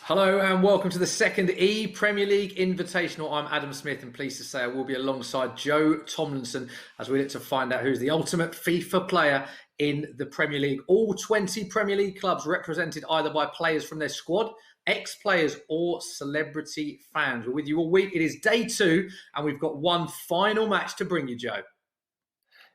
Hello and welcome to the second Premier League Invitational. I'm Adam Smith and pleased to say I will be alongside Joe Tomlinson as we look to find out who's the ultimate FIFA player in the Premier League. All 20 Premier League clubs represented either by players from their squad, ex-players or celebrity fans. We're with you all week. It is day 2 and we've got one final match to bring you, Joe.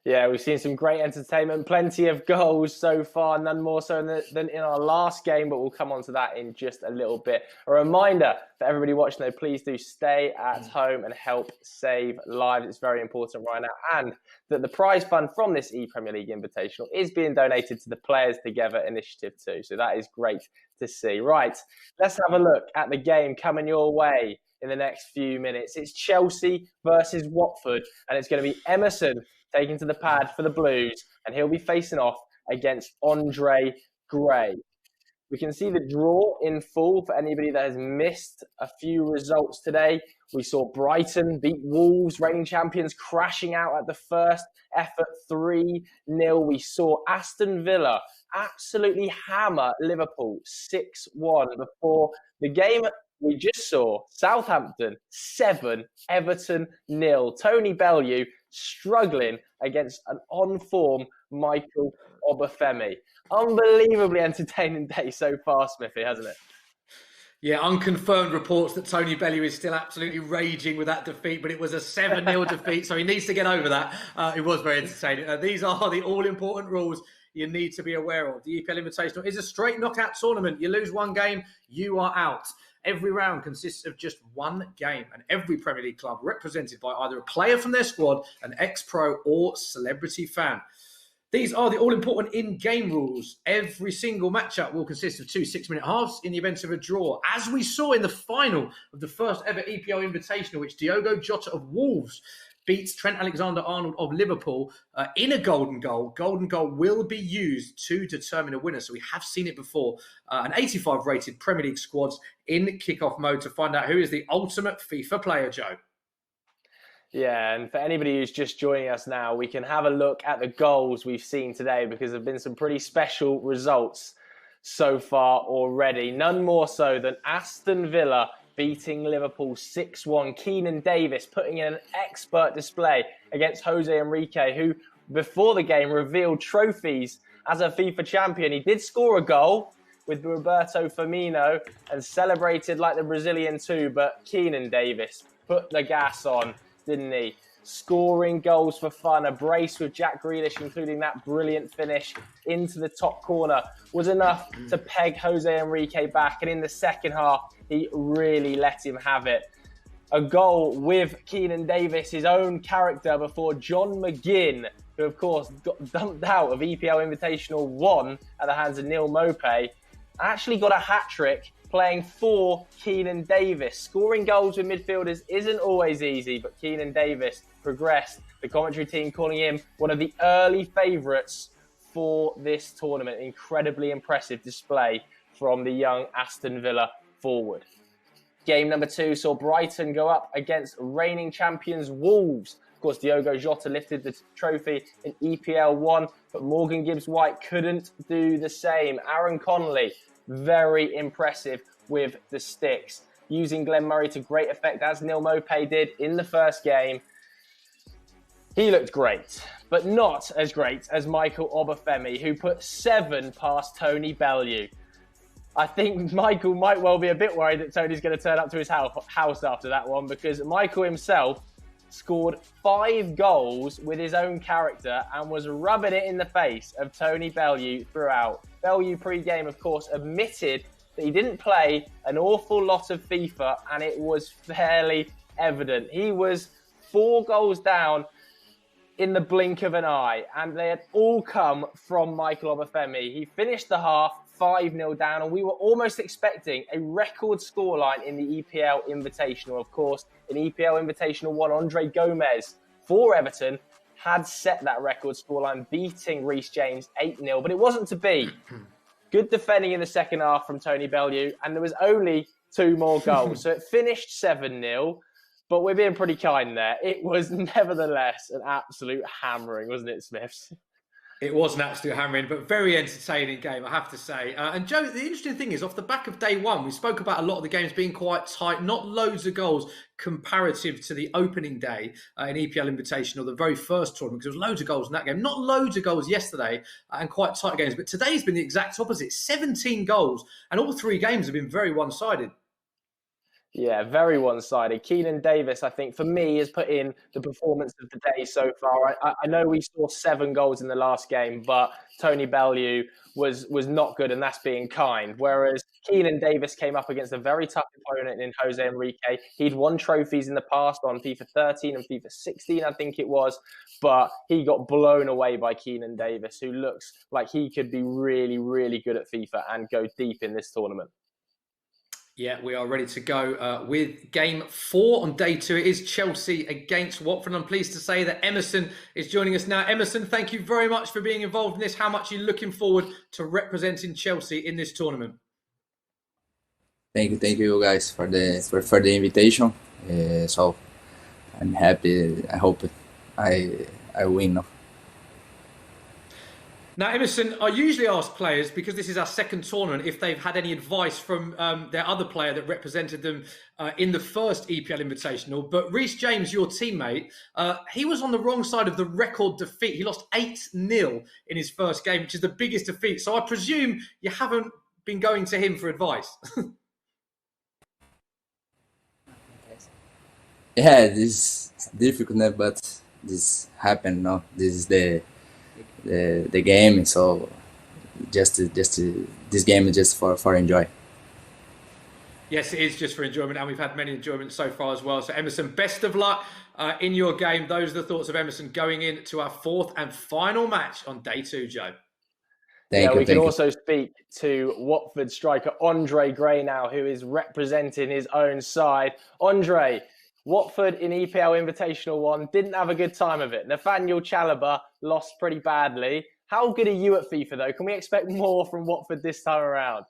Yeah, we've seen some great entertainment, plenty of goals so far, none more so than in our last game, but we'll come on to that in just a little bit. A reminder for everybody watching though, please do stay at home and help save lives. It's very important right now. And that the prize fund from this Premier League Invitational is being donated to the Players Together initiative too. So that is great to see. Right, let's have a look at the game coming your way in the next few minutes. It's Chelsea versus Watford, and it's going to be Emerson taken to the pad for the Blues, and he'll be facing off against Andre Gray. We can see the draw in full for anybody that has missed a few results today. We saw Brighton beat Wolves, reigning champions, crashing out at the first effort 3-0. We saw Aston Villa absolutely hammer Liverpool 6-1 before the game. We just saw Southampton 7, Everton 0. Tony Bellew struggling against an on-form Michael Obafemi. Unbelievably entertaining day so far, Smithy, hasn't it? Yeah, unconfirmed reports that Tony Bellew is still absolutely raging with that defeat, but it was a 7-0 defeat, so he needs to get over that. It was very entertaining. These are the all-important rules you need to be aware of. The EPL Invitational is a straight knockout tournament. You lose one game, you are out. Every round consists of just one game, and every Premier League club represented by either a player from their squad, an ex-pro or celebrity fan. These are the all-important in-game rules. Every single matchup will consist of 2 6-minute halves in the event of a draw, as we saw in the final of the first ever EPL Invitational, which Diogo Jota of Wolves beats Trent Alexander-Arnold of Liverpool in a golden goal. Golden goal will be used to determine a winner. So we have seen it before. An 85 rated Premier League squads in kickoff mode to find out who is the ultimate FIFA player, Joe. Yeah, and for anybody who's just joining us now, we can have a look at the goals we've seen today because there have been some pretty special results so far already. None more so than Aston Villa beating Liverpool 6-1. Keenan Davis putting in an expert display against Jose Enrique, who before the game revealed trophies as a FIFA champion. He did score a goal with Roberto Firmino and celebrated like the Brazilian too, but Keenan Davis put the gas on, didn't he? Scoring goals for fun, a brace with Jack Grealish, including that brilliant finish into the top corner, was enough to peg Jose Enrique back. And in the second half, he really let him have it. A goal with Keenan Davis, his own character, before John McGinn, who of course got dumped out of EPL Invitational 1 at the hands of Neil Maupay, actually got a hat-trick playing for Keenan Davis. Scoring goals with midfielders isn't always easy, but Keenan Davis progressed. The commentary team calling him one of the early favourites for this tournament. Incredibly impressive display from the young Aston Villa forward. Game number 2 saw Brighton go up against reigning champions Wolves. Of course, Diogo Jota lifted the trophy in EPL 1, but Morgan Gibbs-White couldn't do the same. Aaron Connolly, very impressive with the sticks, using Glenn Murray to great effect, as Neil Maupay did in the first game. He looked great, but not as great as Michael Obafemi, who put 7 past Tony Bellew. I think Michael might well be a bit worried that Tony's going to turn up to his house after that one, because Michael himself scored 5 goals with his own character and was rubbing it in the face of Tony Bellew throughout. Bellew pre-game, of course, admitted that he didn't play an awful lot of FIFA, and it was fairly evident. He was 4 goals down in the blink of an eye, and they had all come from Michael Obafemi. He finished the half 5-0 down, and we were almost expecting a record scoreline in the EPL Invitational. Of course, in EPL Invitational 1, Andre Gomez for Everton had set that record scoreline, beating Reece James 8-0, but it wasn't to be. Good defending in the second half from Tony Bellew, and there was only 2 more goals. So it finished 7-0, but we're being pretty kind there. It was nevertheless an absolute hammering, wasn't it, Smiths? It was an absolute hammering, but very entertaining game, I have to say. And Joe, the interesting thing is, off the back of day one, we spoke about a lot of the games being quite tight, not loads of goals comparative to the opening day in EPL Invitational, the very first tournament, because there was loads of goals in that game. Not loads of goals yesterday and quite tight games, but today's been the exact opposite. 17 goals, and all three games have been very one-sided. Yeah, very one-sided. Keenan Davis, I think, for me, has put in the performance of the day so far. I know we saw 7 goals in the last game, but Tony Bellew was not good, and that's being kind. Whereas Keenan Davis came up against a very tough opponent in Jose Enrique. He'd won trophies in the past on FIFA 13 and FIFA 16, I think it was, but he got blown away by Keenan Davis, who looks like he could be really, really good at FIFA and go deep in this tournament. Yeah, we are ready to go with game 4 on day 2. It is Chelsea against Watford. I'm pleased to say that Emerson is joining us now. Emerson, thank you very much for being involved in this. How much are you looking forward to representing Chelsea in this tournament? Thank you guys for the invitation. So I'm happy. I hope I win. Now, Emerson, I usually ask players, because this is our second tournament, if they've had any advice from their other player that represented them in the first EPL Invitational. But Reece James, your teammate, he was on the wrong side of the record defeat. He lost 8-0 in his first game, which is the biggest defeat. So I presume you haven't been going to him for advice. Yeah, this is difficult, but this happened. No, this is the game. So just this game is just for enjoy. Yes, it is just for enjoyment, and we've had many enjoyments so far as well. So, Emerson, best of luck in your game. Those are the thoughts of Emerson going into our 4th and final match on day 2, Joe. We can also speak to Watford striker Andre Gray now, who is representing his own side. Andre, Watford in EPL Invitational 1 didn't have a good time of it. Nathaniel Chalobah lost pretty badly. How good are you at FIFA, though? Can we expect more from Watford this time around?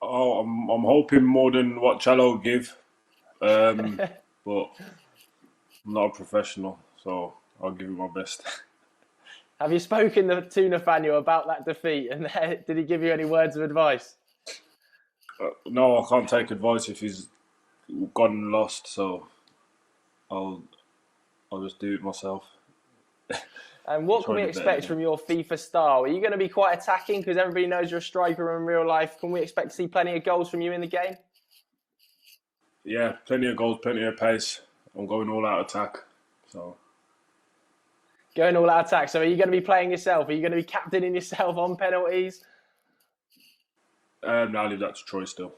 Oh, I'm hoping more than what Chalo will give, but I'm not a professional, so I'll give it my best. Have you spoken to Nathaniel about that defeat, and did he give you any words of advice? No, I can't take advice if he's gone and lost, so I'll just do it myself. And what can we expect from your FIFA style? Are you going to be quite attacking, because everybody knows you're a striker in real life? Can we expect to see plenty of goals from you in the game? Yeah, plenty of goals, plenty of pace. I'm going all out attack. So going all out attack. So are you going to be playing yourself? Are you going to be captaining yourself on penalties? No, I'll leave that to Troy still.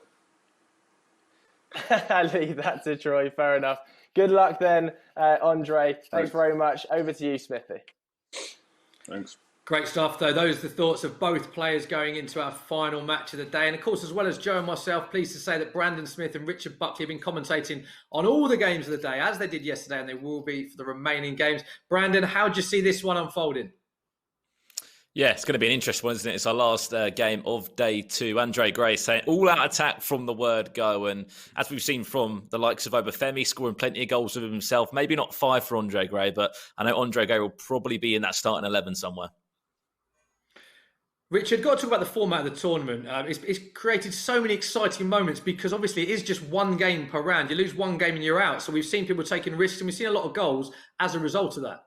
I'll leave that to Troy. Fair enough. Good luck then, Andre. Thanks very much. Over to you, Smithy. Thanks. Great stuff, though. Those are the thoughts of both players going into our final match of the day. And of course, as well as Joe and myself, pleased to say that Brandon Smith and Richard Buckley have been commentating on all the games of the day, as they did yesterday, and they will be for the remaining games. Brandon, how do you see this one unfolding? Yeah, it's going to be an interesting one, isn't it? It's our last game of day 2. Andre Gray saying all-out attack from the word go. And as we've seen from the likes of Obafemi, scoring plenty of goals with himself, maybe not 5 for Andre Gray, but I know Andre Gray will probably be in that starting 11 somewhere. Richard, got to talk about the format of the tournament. It's created so many exciting moments because obviously it is just one game per round. You lose one game and you're out. So we've seen people taking risks and we've seen a lot of goals as a result of that.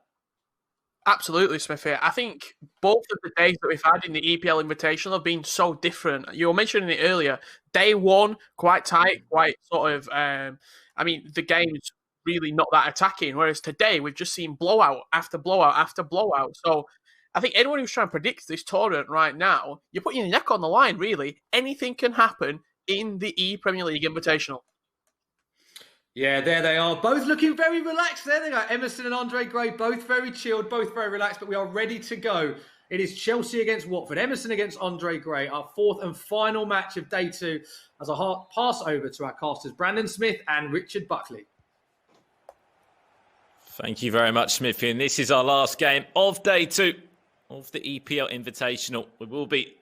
Absolutely, Smithy. I think both of the days that we've had in the EPL Invitational have been so different. You were mentioning it earlier. Day 1, quite tight, quite sort of, the game's really not that attacking. Whereas today, we've just seen blowout after blowout after blowout. So I think anyone who's trying to predict this tournament right now, you're putting your neck on the line, really. Anything can happen in the Premier League Invitational. Yeah, there they are. Both looking very relaxed. There they go. Emerson and Andre Gray, both very chilled, both very relaxed, but we are ready to go. It is Chelsea against Watford, Emerson against Andre Gray, our 4th and final match of day 2, as I pass over to our casters, Brandon Smith and Richard Buckley. Thank you very much, Smithy. And this is our last game of day 2 of the EPL Invitational. We will be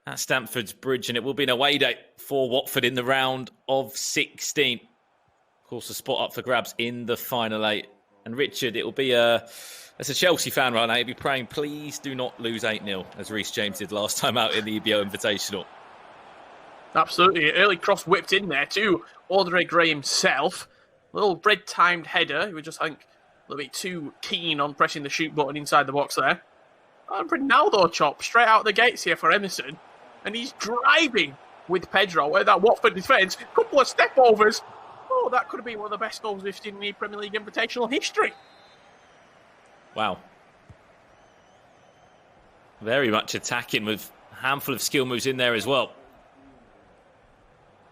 at Stamford Bridge, and it will be an away day for Watford in the round of 16. Of course, a spot up for grabs in the final 8 And Richard, it will be as a Chelsea fan right now, he'll be praying, please do not lose 8-0, as Reece James did last time out in the EPL Invitational. Absolutely. Early cross whipped in there to Andre Gray himself. Little red-timed header. He was just, I think, a little bit too keen on pressing the shoot button inside the box there. And Ronaldo chop straight out the gates here for Emerson. And he's driving with Pedro. Where that Watford defence, couple of step-overs. Oh, that could have been one of the best goals we've seen in the Premier League Invitational history. Wow. Very much attacking with a handful of skill moves in there as well.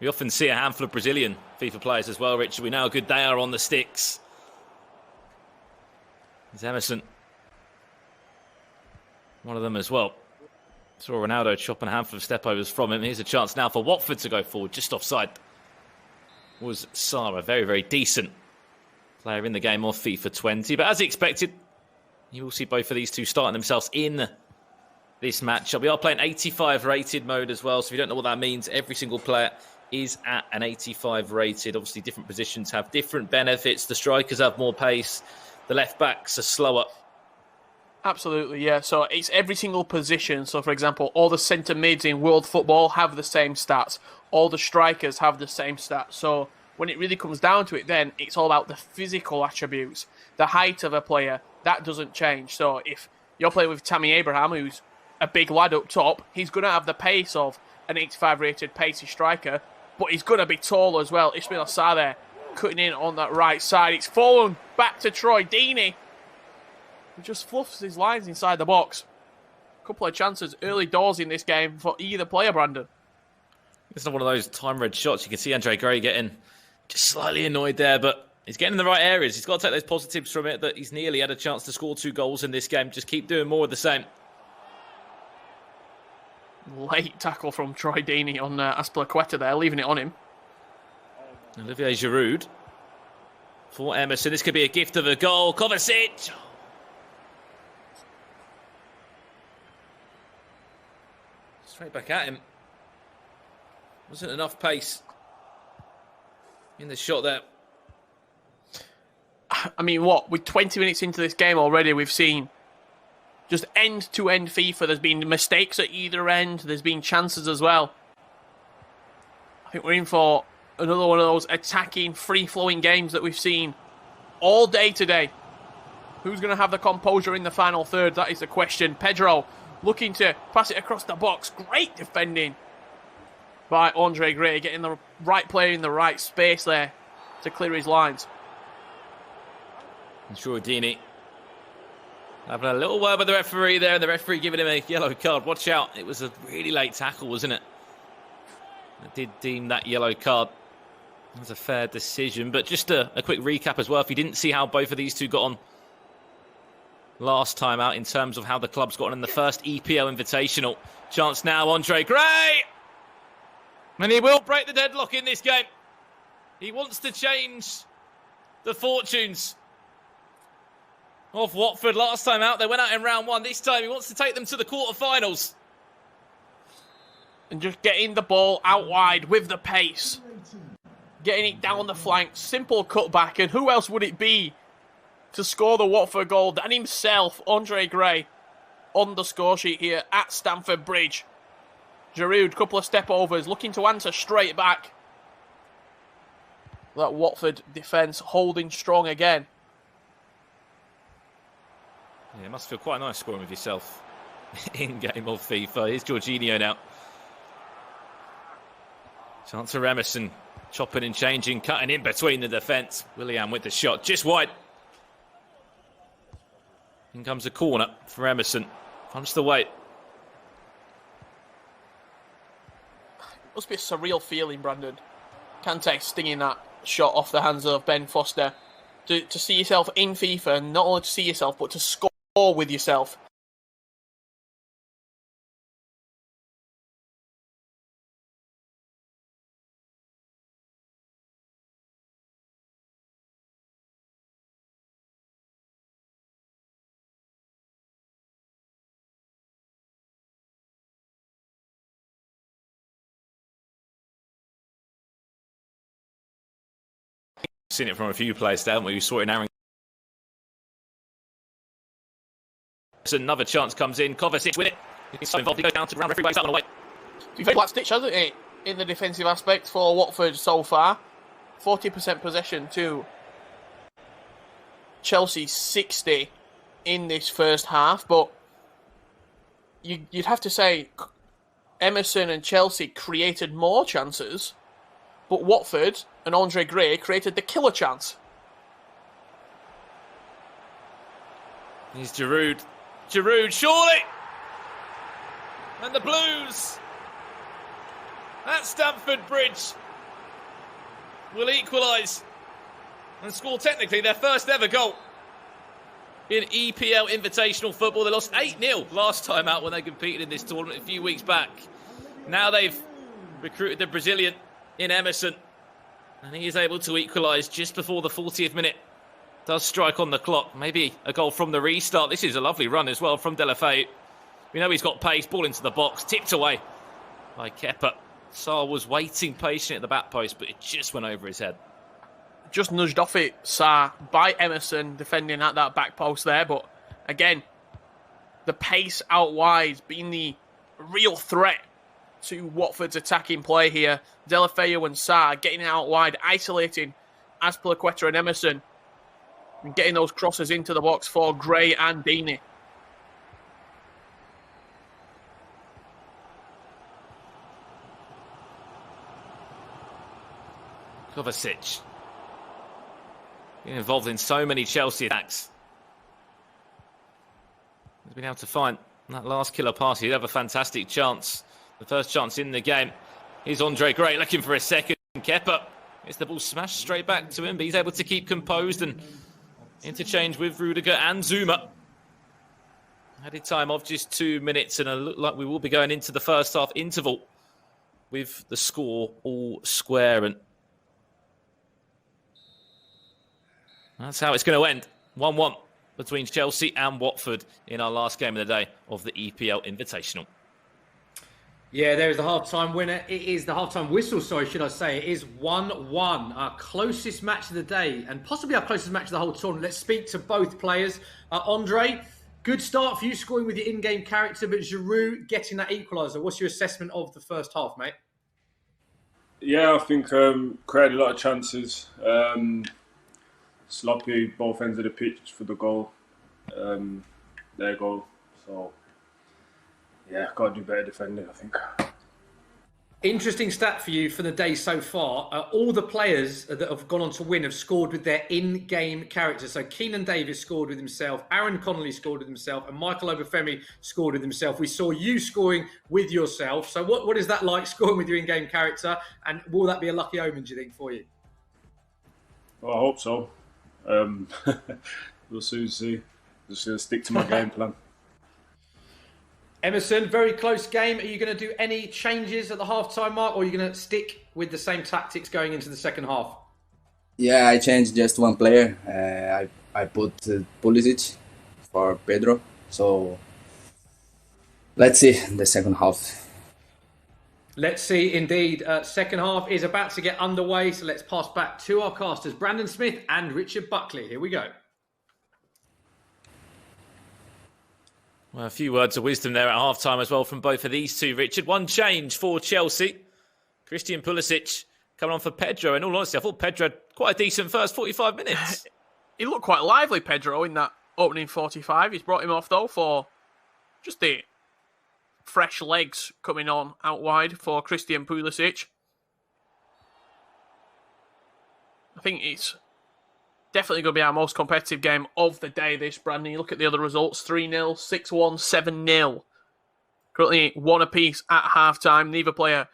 We often see a handful of Brazilian FIFA players as well, Richard. We know how good they are on the sticks. There's Emerson. One of them as well. Saw Ronaldo chopping a handful of step-overs from him. Here's a chance now for Watford to go forward. Just offside was Sara. Very, very decent player in the game of FIFA 20. But as expected, you will see both of these two starting themselves in this matchup. We are playing 85 rated mode as well. So if you don't know what that means, every single player is at an 85 rated. Obviously, different positions have different benefits. The strikers have more pace. The left backs are slower. Absolutely, yeah. So it's every single position. So, for example, all the centre mids in world football have the same stats. All the strikers have the same stats. So when it really comes down to it, then it's all about the physical attributes. The height of a player, that doesn't change. So if you're playing with Tammy Abraham, who's a big lad up top, he's going to have the pace of an 85 rated pacey striker, but he's going to be tall as well. Ismail Sarr there, cutting in on that right side. It's fallen back to Troy Deeney, who just fluffs his lines inside the box. A couple of chances early doors in this game for either player, Brandon. It's not one of those time-read shots. You can see Andre Gray getting just slightly annoyed there, but he's getting in the right areas. He's got to take those positives from it, that he's nearly had a chance to score 2 goals in this game. Just keep doing more of the same. Late tackle from Troy Deeney on Aspilicueta there, leaving it on him. Olivier Giroud for Emerson. This could be a gift of a goal. Kovacic. Straight back at him. Wasn't enough pace in the shot there. I mean, what? With 20 minutes into this game already, we've seen just end-to-end FIFA. There's been mistakes at either end. There's been chances as well. I think we're in for another one of those attacking, free-flowing games that we've seen all day today. Who's going to have the composure in the final third? That is the question. Pedro looking to pass it across the box. Great defending by Andre Gray, getting the right player in the right space there to clear his lines. And Deeney having a little word with the referee there, and the referee giving him a yellow card. Watch out. It was a really late tackle, wasn't it? I did deem that yellow card. It was a fair decision. But just a quick recap as well. If you didn't see how both of these two got on last time out in terms of how the clubs got on in the first EPL Invitational. Chance now, Andre Gray! And he will break the deadlock in this game. He wants to change the fortunes of Watford. Last time out, they went out in round 1. This time, he wants to take them to the quarterfinals. And just getting the ball out wide with the pace. Getting it down the flank. Simple cutback. And who else would it be to score the Watford goal than himself, Andre Gray, on the score sheet here at Stamford Bridge. Giroud, couple of step overs, looking to answer straight back. That Watford defence holding strong again. Yeah, it must feel quite nice scoring with yourself in game of FIFA. Here's Jorginho now. Chance for Emerson, chopping and changing, cutting in between the defence. Willian with the shot, just wide. In comes a corner for Emerson. Punch the weight. Must be a surreal feeling, Brandon. Kante stinging that shot off the hands of Ben Foster. To see yourself in FIFA, and not only to see yourself, but to score with yourself. Seen it from a few players, haven't we? We saw it in Aaron Another chance comes in. Kovacic with it. He's so involved. He goes down to the round referee. He's out on the way. He's very flat stitch, hasn't he, in the defensive aspect for Watford so far. 40% possession to Chelsea 60 in this first half, but you'd have to say Emerson and Chelsea created more chances, but Watford and Andre Gray created the killer chance. Here's Giroud. Giroud, surely! And the Blues at Stamford Bridge will equalise and score technically their first ever goal in EPL Invitational football. They lost 8-0 last time out when they competed in this tournament a few weeks back. Now they've recruited the Brazilian in Emerson, and he is able to equalise just before the 40th minute. Does strike on the clock. Maybe a goal from the restart. This is a lovely run as well from Deulofeu. We know he's got pace. Ball into the box. Tipped away by Kepa. Sarr was waiting patiently at the back post, but it just went over his head. Just nudged off it, Sarr, by Emerson, defending at that back post there. But again, the pace out wide being the real threat to Watford's attacking play here. Deulofeu and Sarr getting out wide, isolating Azpilicueta and Emerson, and getting those crosses into the box for Gray and Deeney. Kovacic. Been involved in so many Chelsea attacks. He's been able to find that last killer pass. He'd have a fantastic chance. The first chance in the game. Here's Andre Gray looking for a second. Kepa gets the ball smashed straight back to him, but he's able to keep composed and interchange with Rudiger and Zuma. Added time of just 2 minutes, and it look like we will be going into the first half interval with the score all square. And that's how it's going to end. 1-1 between Chelsea and Watford in our last game of the day of the EPL Invitational. Yeah, there is the half-time winner. It is the half-time whistle, should I say. It is 1-1, our closest match of the day, and possibly our closest match of the whole tournament. Let's speak to both players. Andre, good start for you, scoring with your in-game character, but Giroud getting that equaliser. What's your assessment of the first half, mate? Yeah, I think created a lot of chances. Sloppy both ends of the pitch for the goal. Their goal. So, yeah, got to do better defending, I think. Interesting stat for you for the day so far. All the players that have gone on to win have scored with their in-game character. So Keenan Davis scored with himself, Aaron Connolly scored with himself, and Michael Obafemi scored with himself. We saw you scoring with yourself. So what is that like, scoring with your in-game character? And will that be a lucky omen, do you think, for you? Well, I hope so. We'll soon see. Just going to stick to my game plan. Emerson, very close game. Are you going to do any changes at the half-time mark, or are you going to stick with the same tactics going into the second half? Yeah, I changed just one player. I put Pulisic for Pedro. So let's see the second half. Let's see, indeed. Second half is about to get underway, so let's pass back to our casters, Brandon Smith and Richard Buckley. Here we go. Well, a few words of wisdom there at half-time as well from both of these two, Richard. One change for Chelsea. Christian Pulisic coming on for Pedro. And all honesty, I thought Pedro had quite a decent first 45 minutes. He looked quite lively, Pedro, in that opening 45. He's brought him off, though, for just the fresh legs coming on out wide for Christian Pulisic. I think it's definitely going to be our most competitive game of the day, this, Brandon. You look at the other results, 3-0, 6-1, 7-0. Currently one apiece at half-time. Neither player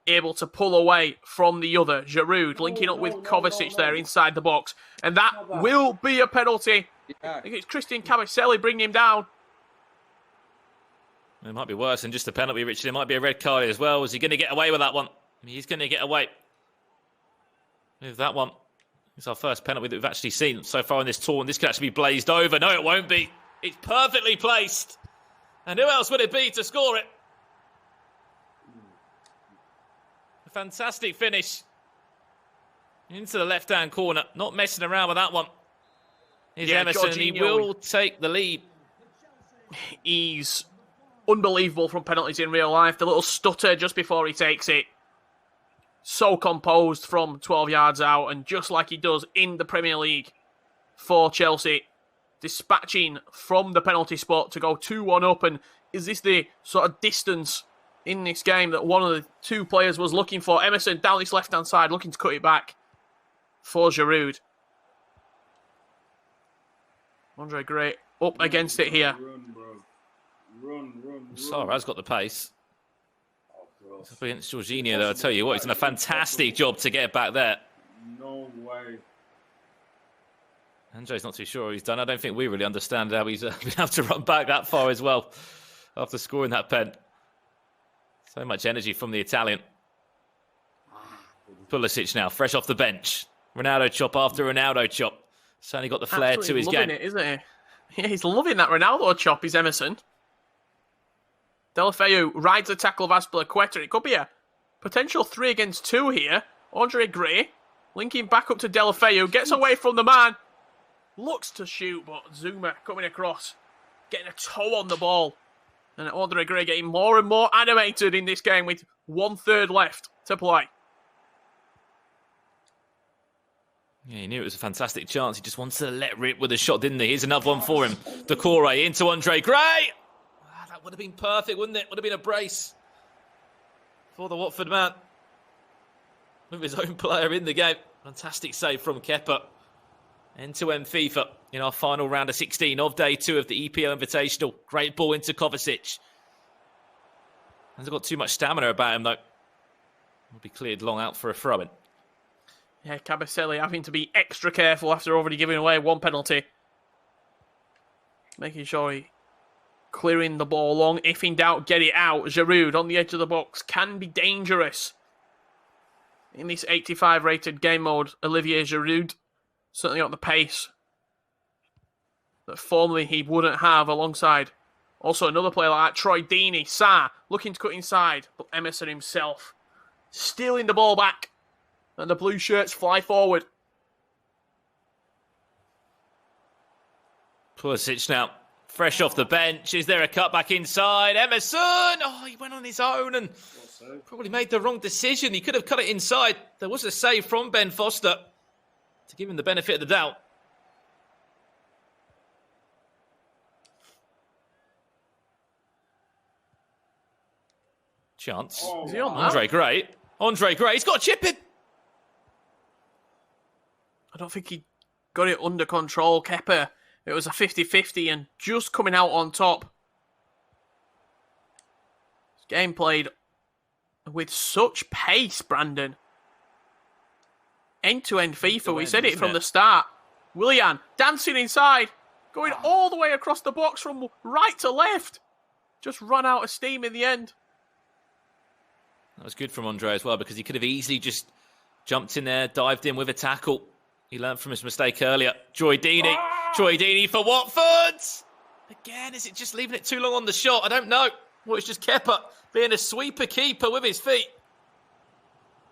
able to pull away from the other. Giroud linking up with Kovacic there inside the box. And that will be a penalty. I think it's Christian Cabaselli bringing him down. It might be worse than just a penalty, Richard. It might be a red card as well. Is he going to get away with that one? He's going to get away with that one. It's our first penalty that we've actually seen so far in this tour, and this could actually be blazed over. No, it won't be. It's perfectly placed. And who else would it be to score it? A fantastic finish. Into the left-hand corner. Not messing around with that one. Here's Emerson, and he will take the lead. He's unbelievable from penalties in real life. The little stutter just before he takes it. So composed from 12 yards out, and just like he does in the Premier League for Chelsea, dispatching from the penalty spot to go 2-1 up. And is this the sort of distance in this game that one of the two players was looking for? Emerson down this left-hand side, looking to cut it back for Giroud. Andre Gray up against it here. Run, bro. Run. Sarah's got the pace. Up against Jorginho, though, I tell you what, he's done a fantastic job to get back there. No way. Andre's not too sure what he's done. I don't think we really understand how he's been able to run back that far as well after scoring that pen. So much energy from the Italian. Pulisic now, fresh off the bench. Ronaldo chop after Ronaldo chop. Certainly got the flair Absolutely to his game. Loving it, isn't he? Yeah, he's loving that Ronaldo chop, is Emerson. Deulofeu rides the tackle of Azpilicueta. It could be a potential 3 against 2 here. Andre Gray linking back up to Deulofeu. Gets away from the man. Looks to shoot, but Zuma coming across. Getting a toe on the ball. And Andre Gray getting more and more animated in this game with 1/3 left to play. Yeah, he knew it was a fantastic chance. He just wanted to let rip with a shot, didn't he? Here's another one for him. Decore into Andre Gray. That would have been perfect, wouldn't it? Would have been a brace for the Watford man. With his own player in the game. Fantastic save from Kepa. End-to-end FIFA in our final round of 16 of day 2 of the EPL Invitational. Great ball into Kovacic. Hasn't got too much stamina about him, though. Will be cleared long out for a throw-in. Yeah, Cabaselli having to be extra careful after already giving away 1 penalty. Making sure he clearing the ball long. If in doubt, get it out. Giroud on the edge of the box can be dangerous. In this 85 rated game mode, Olivier Giroud certainly got the pace that formerly he wouldn't have alongside also another player like that, Troy Deeney. Sarr looking to cut inside, but Emerson himself stealing the ball back. And the blue shirts fly forward. Pulisic now, fresh off the bench. Is there a cut back inside? Emerson! Oh, he went on his own and probably made the wrong decision. He could have cut it inside. There was a save from Ben Foster to give him the benefit of the doubt. Chance. Is he on that? Andre Gray. Andre Gray, he's got a chip in. I don't think he got it under control. Kepa, it was a 50-50 and just coming out on top. Game played with such pace, Brandon. End-to-end FIFA, we said it from the start. Willian dancing inside, going all the way across the box from right to left. Just run out of steam in the end. That was good from Andre as well, because he could have easily just jumped in there, dived in with a tackle. He learned from his mistake earlier. Troy Deeney. Troy Deeney for Watford. Again, is it just leaving it too long on the shot? I don't know. Well, it's just Kepa being a sweeper keeper with his feet.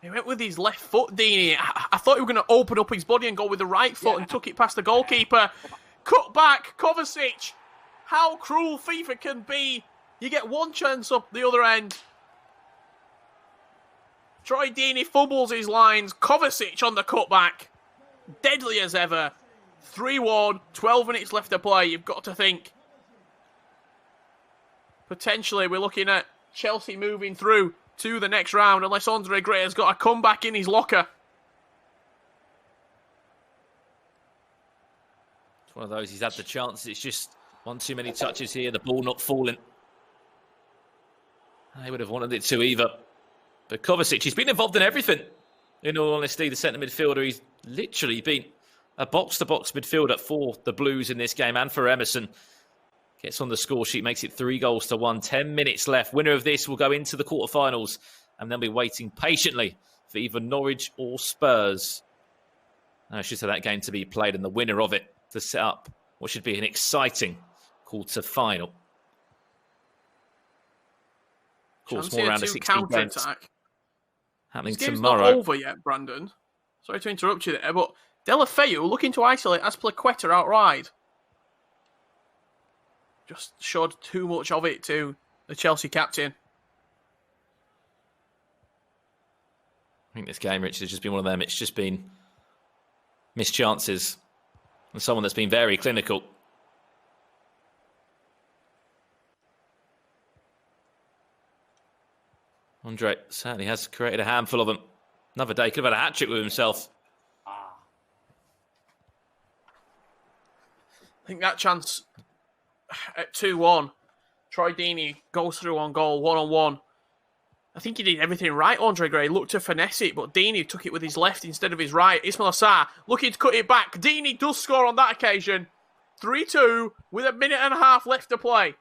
He went with his left foot, Deeney. I thought he was going to open up his body and go with the right foot and took it past the goalkeeper. Cut back, Kovacic. How cruel FIFA can be. You get one chance up the other end. Troy Deeney fumbles his lines. Kovacic on the cutback. Deadly as ever. 3-1, 12 minutes left to play. You've got to think. Potentially, we're looking at Chelsea moving through to the next round, unless Andre Gray has got a comeback in his locker. It's one of those, he's had the chance. It's just one too many touches here. The ball not falling. They would have wanted it to either. But Kovacic, he's been involved in everything. In all honesty, the centre midfielder, he's literally been a box-to-box midfielder for the Blues in this game and for Emerson. Gets on the score sheet, makes it 3-1. 10 minutes left. Winner of this will go into the quarterfinals and they'll be waiting patiently for either Norwich or Spurs. I should say that game to be played and the winner of it to set up what should be an exciting quarter-final. Of course, more round of 16 games happening this game's tomorrow. Not over yet, Brandon. Sorry to interrupt you there, but Deulofeu looking to isolate Azpilicueta outright. just showed too much of it to the Chelsea captain. I think this game, Richard, has just been one of them. It's just been missed chances. And someone that's been very clinical. Andre certainly has created a handful of them. Another day, could have had a hat-trick with himself. I think that chance at 2-1, Troy Deeney goes through on goal, one-on-one. I think he did everything right, Andre Gray. Looked to finesse it, but Deeney took it with his left instead of his right. Ismail Assar looking to cut it back. Deeney does score on that occasion. 3-2 with a minute and a half left to play.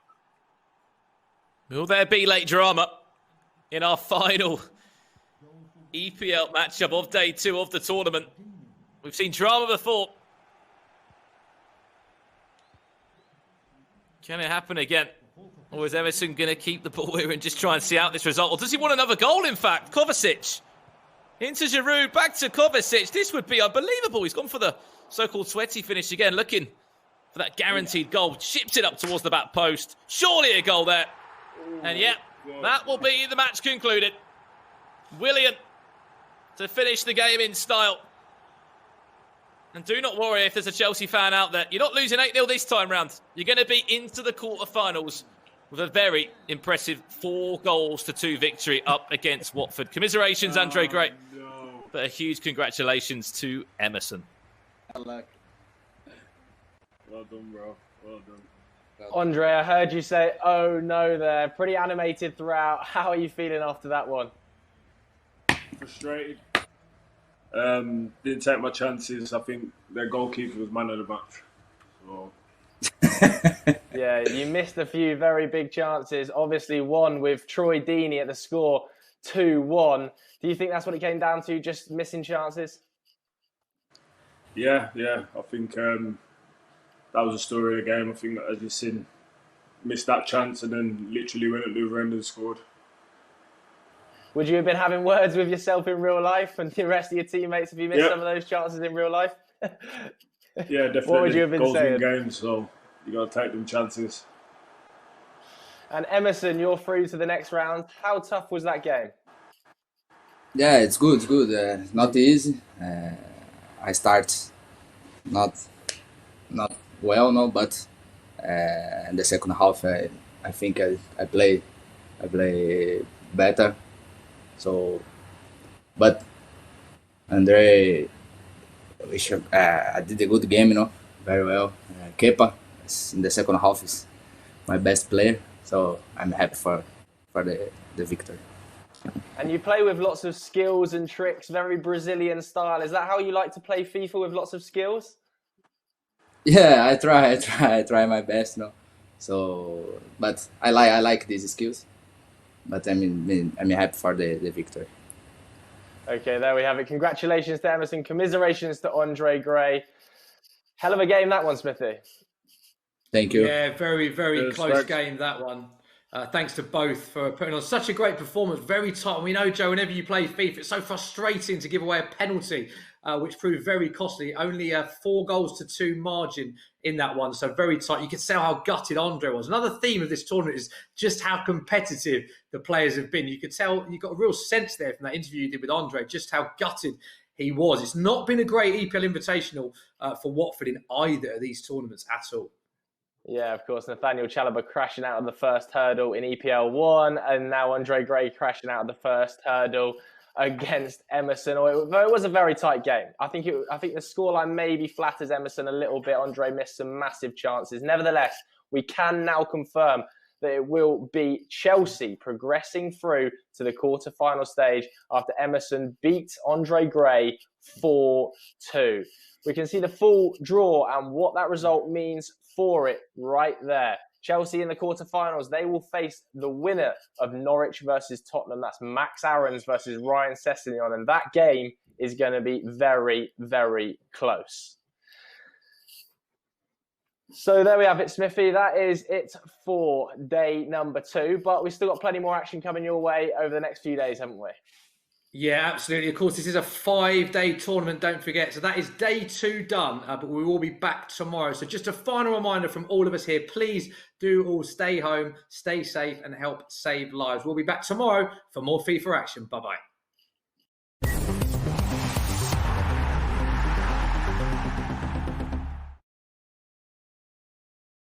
Will there be late drama in our final EPL matchup of day 2 of the tournament? We've seen drama before. Can it happen again? Or is Emerson going to keep the ball here and just try and see out this result? Or does he want another goal, in fact? Kovacic. Into Giroud, back to Kovacic. This would be unbelievable. He's gone for the so-called sweaty finish again, looking for that guaranteed goal. Chips it up towards the back post. Surely a goal there. And yeah, that will be the match concluded. Willian to finish the game in style. And do not worry if there's a Chelsea fan out there. You're not losing 8-0 this time round. You're going to be into the quarterfinals with a very impressive 4-2 victory up against Watford. Commiserations, Andre Gray. No. But a huge congratulations to Emerson. Well done, bro. Well done. Andre, I heard you say, oh no there. Pretty animated throughout. How are you feeling after that one? Frustrated. Didn't take my chances. I think their goalkeeper was man of the match. So. Yeah, you missed a few very big chances. Obviously, one with Troy Deeney at the score, 2-1. Do you think that's what it came down to, just missing chances? Yeah. I think that was the story of the game. I think that, as you've seen, missed that chance and then literally went at the other end and scored. Would you have been having words with yourself in real life and the rest of your teammates if you missed some of those chances in real life? Yeah, definitely. What would you have been Goals saying? win games, so you got to take them chances. And Emerson, you're through to the next round. How tough was that game? Yeah, it's good. It's good. Not easy. I start not well, no, but in the second half, I think I play better. So, but Andre, I did a good game, very well. Kepa in the second half is my best player, so I'm happy for the victory. And you play with lots of skills and tricks, very Brazilian style. Is that how you like to play FIFA, with lots of skills? Yeah, I try my best, So, but I like these skills. But I'm happy for the victory. Okay, there we have it. Congratulations to Emerson. Commiserations to Andre Gray. Hell of a game, that one, Smithy. Thank you. Yeah, very, very close game, that one. Thanks to both for putting on such a great performance. Very tight. We know, Joe, whenever you play FIFA, it's so frustrating to give away a penalty, which proved very costly. Only a 4-2 margin in that one. So very tight. You could tell how gutted Andre was. Another theme of this tournament is just how competitive the players have been. You could tell, you got a real sense there from that interview you did with Andre, just how gutted he was. It's not been a great EPL Invitational for Watford in either of these tournaments at all. Yeah, of course. Nathaniel Chalobah crashing out of the first hurdle in EPL 1, and now Andre Gray crashing out of the first hurdle against Emerson. It was a very tight game. I think the scoreline maybe flatters Emerson a little bit. Andre missed some massive chances. Nevertheless, we can now confirm that it will be Chelsea progressing through to the quarter-final stage after Emerson beat Andre Gray 4-2. We can see the full draw and what that result means for it right there. Chelsea in the quarterfinals, they will face the winner of Norwich versus Tottenham. That's Max Aarons versus Ryan Sessegnon. And that game is going to be very, very close. So there we have it, Smithy. That is it for day number 2. But we've still got plenty more action coming your way over the next few days, haven't we? Yeah, absolutely. Of course, this is a 5-day tournament, don't forget. So that is day 2 done, but we will be back tomorrow. So just a final reminder from all of us here, please do all stay home, stay safe, and help save lives. We'll be back tomorrow for more FIFA action. Bye-bye.